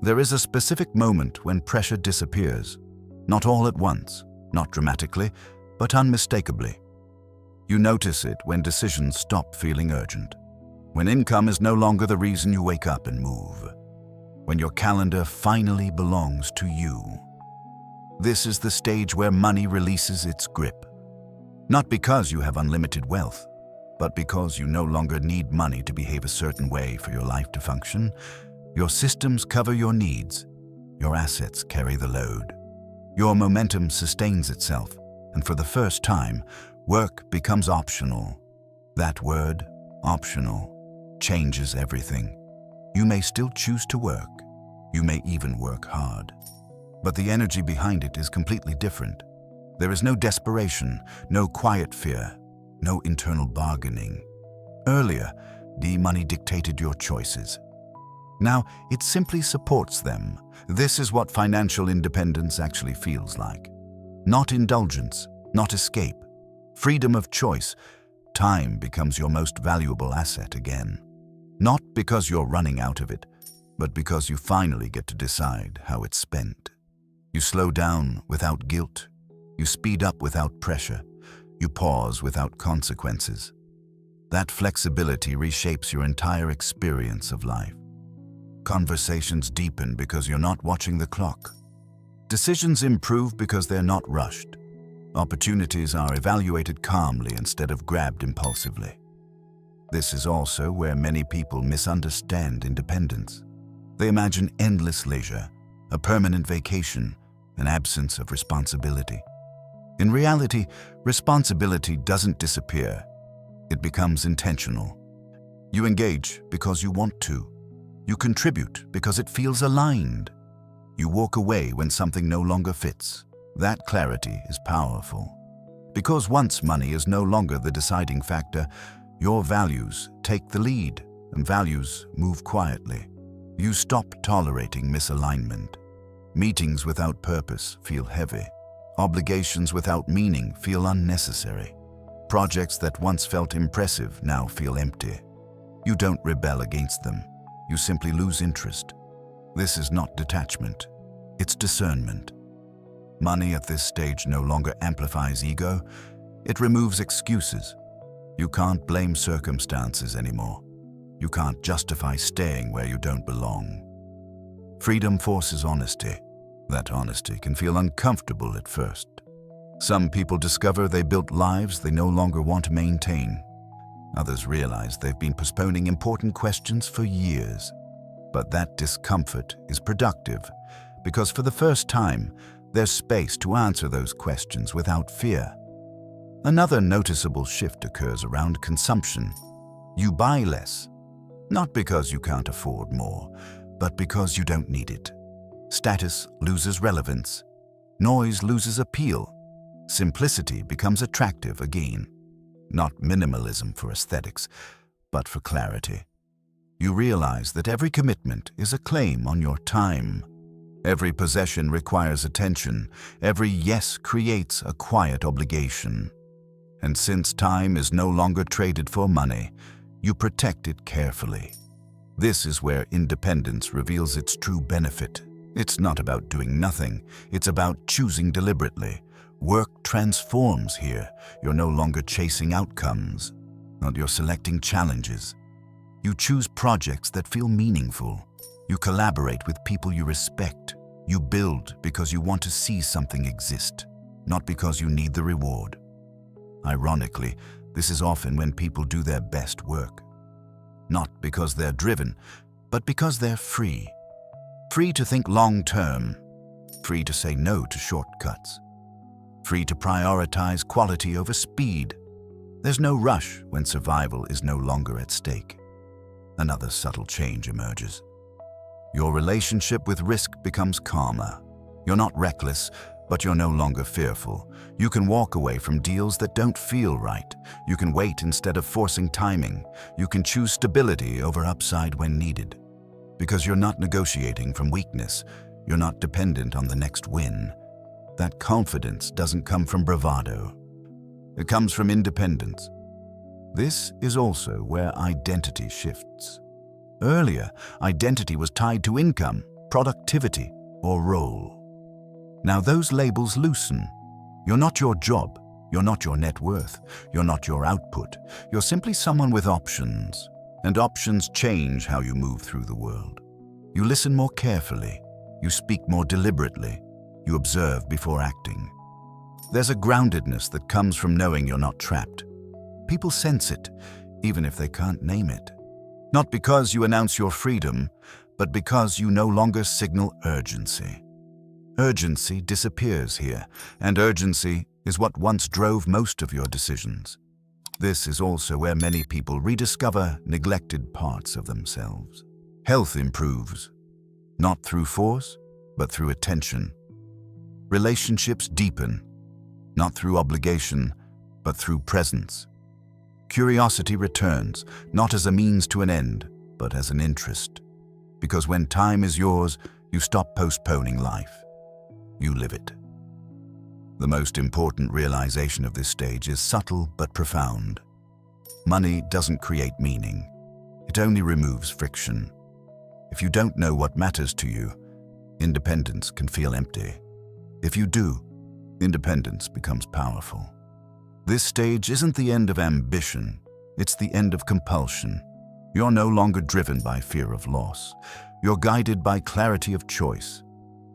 There is a specific moment when pressure disappears, not all at once, not dramatically, but unmistakably. You notice it when decisions stop feeling urgent, when income is no longer the reason you wake up and move, when your calendar finally belongs to you. This is the stage where money releases its grip, not because you have unlimited wealth, but because you no longer need money to behave a certain way for your life to function. Your systems cover your needs. Your assets carry the load. Your momentum sustains itself, and for the first time, work becomes optional. That word, optional, changes everything. You may still choose to work. You may even work hard. But the energy behind it is completely different. There is no desperation, no quiet fear, no internal bargaining. Earlier, the money dictated your choices. Now, it simply supports them. This is what financial independence actually feels like. Not indulgence, not escape. Freedom of choice. Time becomes your most valuable asset again. Not because you're running out of it, but because you finally get to decide how it's spent. You slow down without guilt. You speed up without pressure. You pause without consequences. That flexibility reshapes your entire experience of life. Conversations deepen because you're not watching the clock. Decisions improve because they're not rushed. Opportunities are evaluated calmly instead of grabbed impulsively. This is also where many people misunderstand independence. They imagine endless leisure, a permanent vacation, an absence of responsibility. In reality, responsibility doesn't disappear. It becomes intentional. You engage because you want to. You contribute because it feels aligned. You walk away when something no longer fits. That clarity is powerful. Because once money is no longer the deciding factor, your values take the lead, and values move quietly. You stop tolerating misalignment. Meetings without purpose feel heavy. Obligations without meaning feel unnecessary. Projects that once felt impressive now feel empty. You don't rebel against them. You simply lose interest. This is not detachment. It's discernment. Money at this stage no longer amplifies ego. It removes excuses. You can't blame circumstances anymore. You can't justify staying where you don't belong. Freedom forces honesty. That honesty can feel uncomfortable at first. Some people discover they built lives they no longer want to maintain. Others realize they've been postponing important questions for years. But that discomfort is productive because for the first time, there's space to answer those questions without fear. Another noticeable shift occurs around consumption. You buy less, not because you can't afford more, but because you don't need it. Status loses relevance. Noise loses appeal. Simplicity becomes attractive again. Not minimalism for aesthetics, but for clarity. You realize that every commitment is a claim on your time. Every possession requires attention. Every yes creates a quiet obligation. And since time is no longer traded for money, you protect it carefully. This is where independence reveals its true benefit. It's not about doing nothing. It's about choosing deliberately. Work transforms here. You're no longer chasing outcomes, not you're selecting challenges. You choose projects that feel meaningful. You collaborate with people you respect. You build because you want to see something exist, not because you need the reward. Ironically, this is often when people do their best work. Not because they're driven, but because they're free. Free to think long-term. Free to say no to shortcuts. Free to prioritize quality over speed. There's no rush when survival is no longer at stake. Another subtle change emerges. Your relationship with risk becomes calmer. You're not reckless, but you're no longer fearful. You can walk away from deals that don't feel right. You can wait instead of forcing timing. You can choose stability over upside when needed. Because you're not negotiating from weakness. You're not dependent on the next win. That confidence doesn't come from bravado. It comes from independence. This is also where identity shifts. Earlier, identity was tied to income, productivity, or role. Now those labels loosen. You're not your job. You're not your net worth. You're not your output. You're simply someone with options. And options change how you move through the world. You listen more carefully. You speak more deliberately. You observe before acting. There's a groundedness that comes from knowing you're not trapped. People sense it, even if they can't name it. Not because you announce your freedom, but because you no longer signal urgency. Urgency disappears here, and urgency is what once drove most of your decisions. This is also where many people rediscover neglected parts of themselves. Health improves, not through force, but through attention. Relationships deepen, not through obligation, but through presence. Curiosity returns, not as a means to an end, but as an interest. Because when time is yours, you stop postponing life. You live it. The most important realization of this stage is subtle but profound. Money doesn't create meaning. It only removes friction. If you don't know what matters to you, independence can feel empty. If you do, independence becomes powerful. This stage isn't the end of ambition, it's the end of compulsion. You're no longer driven by fear of loss. You're guided by clarity of choice.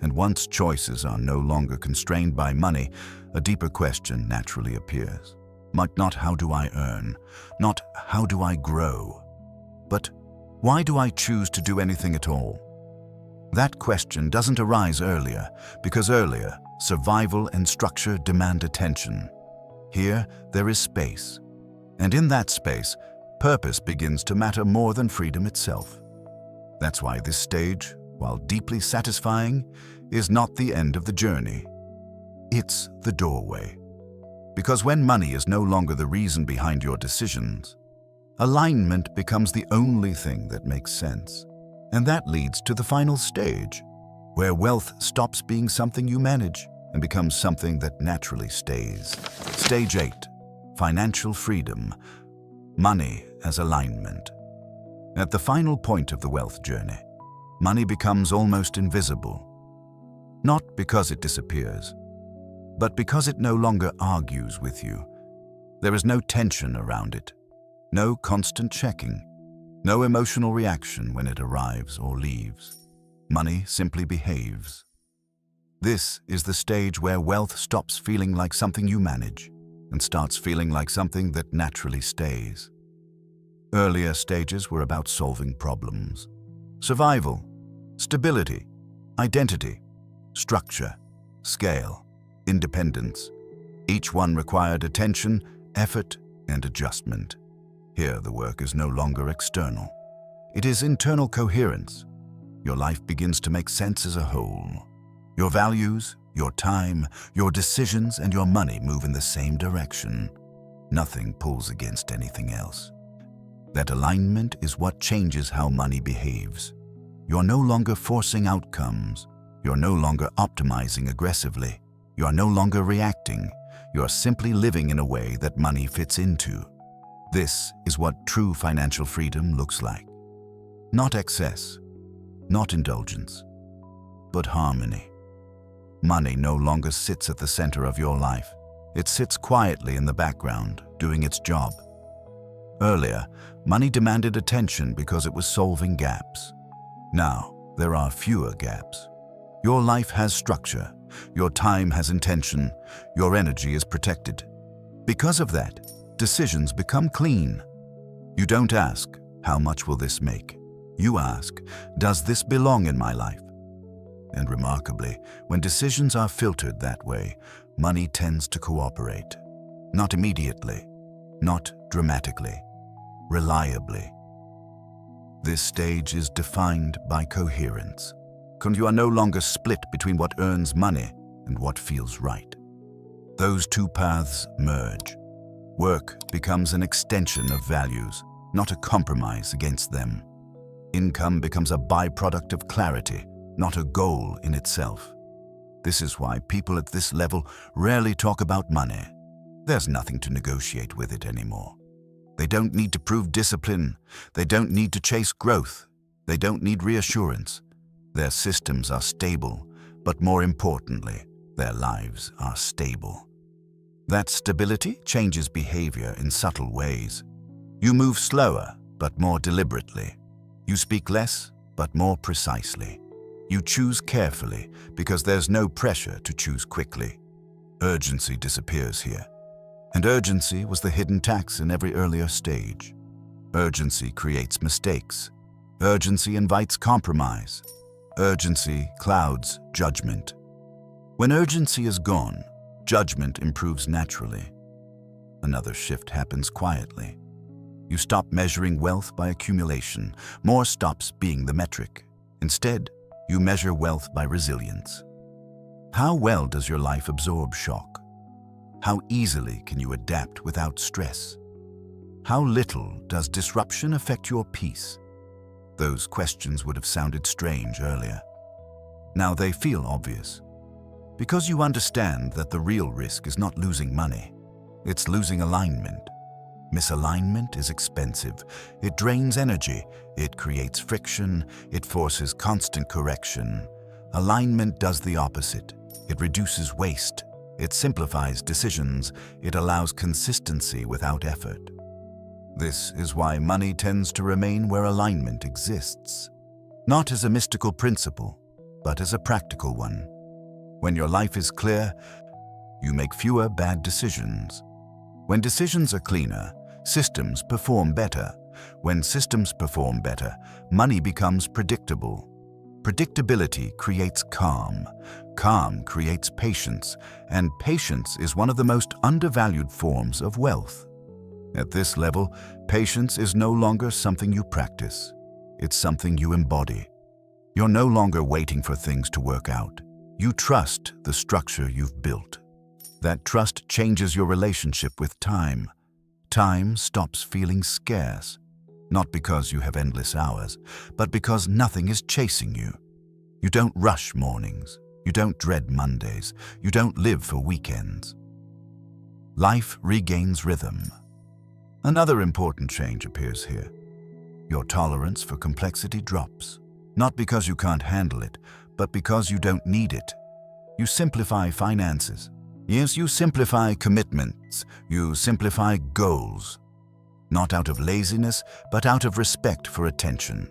And once choices are no longer constrained by money, a deeper question naturally appears. Not how do I earn, not how do I grow, but why do I choose to do anything at all? That question doesn't arise earlier, because earlier, survival and structure demand attention. Here, there is space. And in that space, purpose begins to matter more than freedom itself. That's why this stage, while deeply satisfying, is not the end of the journey. It's the doorway. Because when money is no longer the reason behind your decisions, alignment becomes the only thing that makes sense. And that leads to the final stage, where wealth stops being something you manage and becomes something that naturally stays. Stage 8, financial freedom, money as alignment. At the final point of the wealth journey, money becomes almost invisible. Not because it disappears, but because it no longer argues with you. There is no tension around it, no constant checking, no emotional reaction when it arrives or leaves. Money simply behaves. This is the stage where wealth stops feeling like something you manage and starts feeling like something that naturally stays. Earlier stages were about solving problems. Survival, stability, identity, structure, scale, independence. Each one required attention, effort, and adjustment. Here, the work is no longer external. It is internal coherence. Your life begins to make sense as a whole. Your values, Your time, your decisions, and your money move in the same direction. Nothing pulls against anything else. That alignment is what changes how money behaves. You're no longer forcing outcomes. You're no longer optimizing aggressively. You're no longer reacting. You're simply living in a way that money fits into. This is what true financial freedom looks like. Not excess, not indulgence, but harmony. Money no longer sits at the center of your life. It sits quietly in the background, doing its job. Earlier, money demanded attention because it was solving gaps. Now, there are fewer gaps. Your life has structure, your time has intention, your energy is protected. Because of that, decisions become clean. You don't ask, how much will this make? You ask, does this belong in my life? And remarkably, when decisions are filtered that way, money tends to cooperate. Not immediately, not dramatically, reliably. This stage is defined by coherence. You are no longer split between what earns money and what feels right. Those two paths merge. Work becomes an extension of values, not a compromise against them. Income becomes a byproduct of clarity, not a goal in itself. This is why people at this level rarely talk about money. There's nothing to negotiate with it anymore. They don't need to prove discipline. They don't need to chase growth. They don't need reassurance. Their systems are stable, but more importantly, their lives are stable. That stability changes behavior in subtle ways. You move slower, but more deliberately. You speak less, but more precisely. You choose carefully because there's no pressure to choose quickly. Urgency disappears here. And urgency was the hidden tax in every earlier stage. Urgency creates mistakes. Urgency invites compromise. Urgency clouds judgment. When urgency is gone, judgment improves naturally. Another shift happens quietly. You stop measuring wealth by accumulation. More stops being the metric. Instead, you measure wealth by resilience. How well does your life absorb shock? How easily can you adapt without stress? How little does disruption affect your peace? Those questions would have sounded strange earlier. Now they feel obvious. Because you understand that the real risk is not losing money, it's losing alignment. Misalignment is expensive. It drains energy, it creates friction, it forces constant correction. Alignment does the opposite. It reduces waste, it simplifies decisions, it allows consistency without effort. This is why money tends to remain where alignment exists. Not as a mystical principle, but as a practical one. When your life is clear, you make fewer bad decisions. When decisions are cleaner, systems perform better. When systems perform better, money becomes predictable. Predictability creates calm. Calm creates patience, and patience is one of the most undervalued forms of wealth. At this level, patience is no longer something you practice. It's something you embody. You're no longer waiting for things to work out. You trust the structure you've built. That trust changes your relationship with time. Time stops feeling scarce, not because you have endless hours, but because nothing is chasing you. You don't rush mornings. You don't dread Mondays. You don't live for weekends. Life regains rhythm. Another important change appears here. Your tolerance for complexity drops, not because you can't handle it, but because you don't need it. You simplify finances. Yes, you simplify commitments. You simplify goals. Not out of laziness, but out of respect for attention.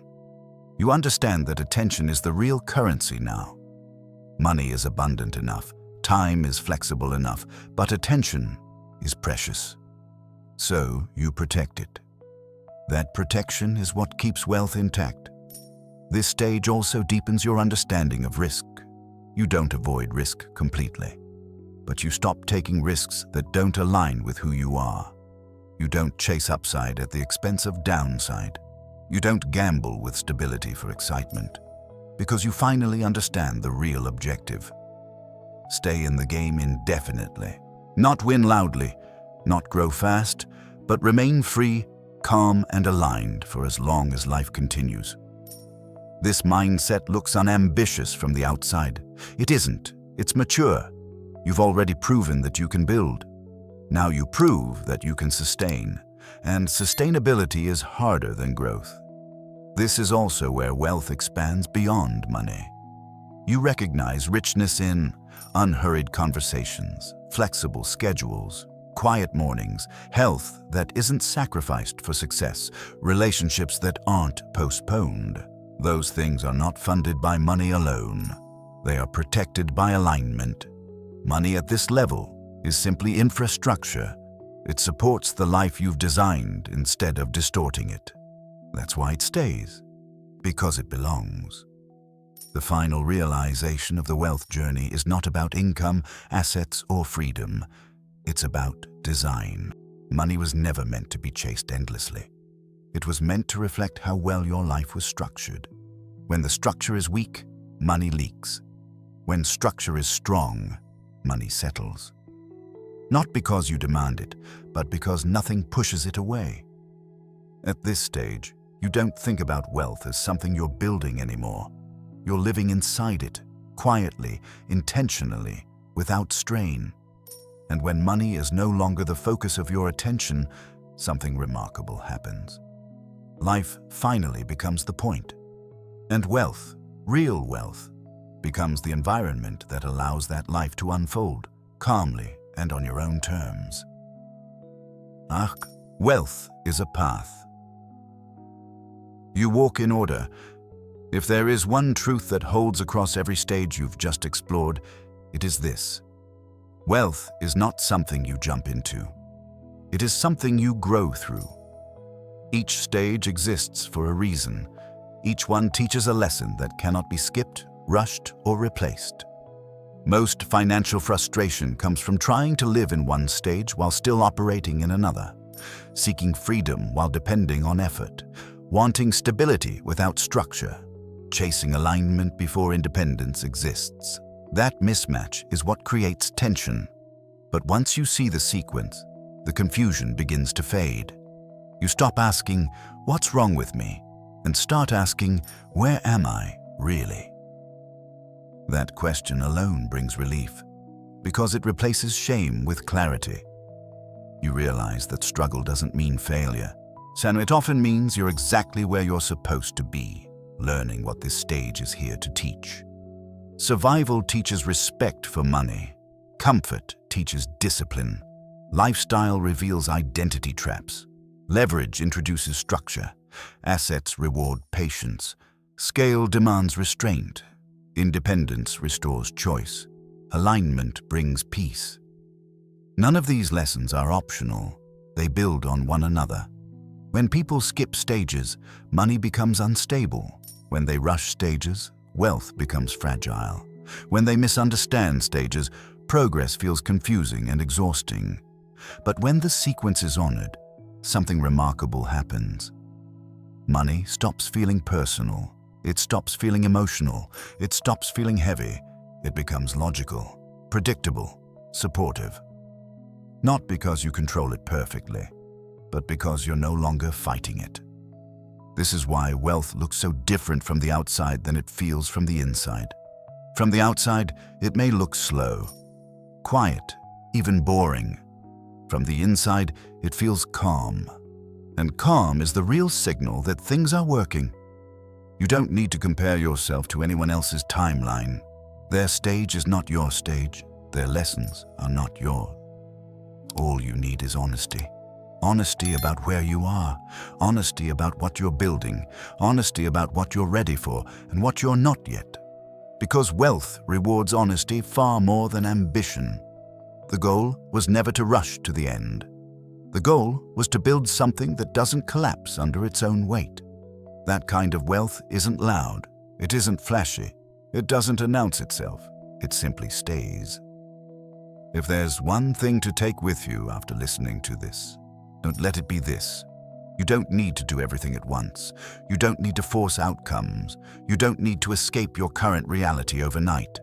You understand that attention is the real currency now. Money is abundant enough, time is flexible enough, but attention is precious. So you protect it. That protection is what keeps wealth intact. This stage also deepens your understanding of risk. You don't avoid risk completely, but you stop taking risks that don't align with who you are. You don't chase upside at the expense of downside. You don't gamble with stability for excitement, because you finally understand the real objective. stay in the game indefinitely. Not win loudly, not grow fast, but remain free, calm, and aligned for as long as life continues. This mindset looks unambitious from the outside. It isn't. It's mature. You've already proven that you can build. Now you prove that you can sustain, and sustainability is harder than growth. This is also where wealth expands beyond money. You recognize richness in unhurried conversations, flexible schedules, quiet mornings, health that isn't sacrificed for success, relationships that aren't postponed. Those things are not funded by money alone. They are protected by alignment. Money at this level is simply infrastructure. It supports the life you've designed instead of distorting it. That's why it stays, because it belongs. The final realization of the wealth journey is not about income, assets, or freedom. It's about design. Money was never meant to be chased endlessly. It was meant to reflect how well your life was structured. When the structure is weak, money leaks. When structure is strong, money settles. Not because you demand it, but because nothing pushes it away. At this stage, you don't think about wealth as something you're building anymore. You're living inside it, quietly, intentionally, without strain. And when money is no longer the focus of your attention, something remarkable happens. Life finally becomes the point. And wealth, real wealth, becomes the environment that allows that life to unfold, calmly and on your own terms. Wealth is a path. You walk in order. If there is one truth that holds across every stage you've just explored, it is this. Wealth is not something you jump into. It is something you grow through. Each stage exists for a reason. Each one teaches a lesson that cannot be skipped, rushed, or replaced. Most financial frustration comes from trying to live in one stage while still operating in another, seeking freedom while depending on effort, wanting stability without structure, chasing alignment before independence exists. That mismatch is what creates tension. But once you see the sequence, the confusion begins to fade. You stop asking, "What's wrong with me?" and start asking, "Where am I, really?" That question alone brings relief, because it replaces shame with clarity. You realize that struggle doesn't mean failure. It often means you're exactly where you're supposed to be, learning what this stage is here to teach. Survival teaches respect for money. Comfort teaches discipline. Lifestyle reveals identity traps. Leverage introduces structure. Assets reward patience. Scale demands restraint. Independence restores choice. Alignment brings peace. None of these lessons are optional. They build on one another. When people skip stages, money becomes unstable. When they rush stages, wealth becomes fragile. When they misunderstand stages, progress feels confusing and exhausting. But when the sequence is honored, something remarkable happens. Money stops feeling personal. It stops feeling emotional. It stops feeling heavy. It becomes logical, predictable, supportive. Not because you control it perfectly, but because you're no longer fighting it. This is why wealth looks so different from the outside than it feels from the inside. From the outside, it may look slow, quiet, even boring. From the inside, it feels calm. And calm is the real signal that things are working. You don't need to compare yourself to anyone else's timeline. Their stage is not your stage. Their lessons are not yours. All you need is honesty. Honesty about where you are, honesty about what you're building, honesty about what you're ready for and what you're not yet. Because wealth rewards honesty far more than ambition. The goal was never to rush to the end. The goal was to build something that doesn't collapse under its own weight. That kind of wealth isn't loud, it isn't flashy, it doesn't announce itself, it simply stays. If there's one thing to take with you after listening to this, don't let it be this. You don't need to do everything at once. You don't need to force outcomes. You don't need to escape your current reality overnight.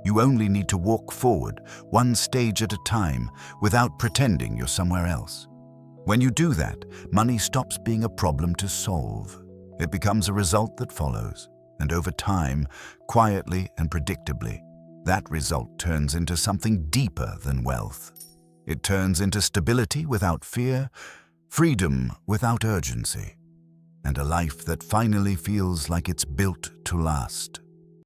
You only need to walk forward, one stage at a time, without pretending you're somewhere else. When you do that, money stops being a problem to solve. It becomes a result that follows, and over time, quietly and predictably, that result turns into something deeper than wealth. It turns into stability without fear, freedom without urgency, and a life that finally feels like it's built to last.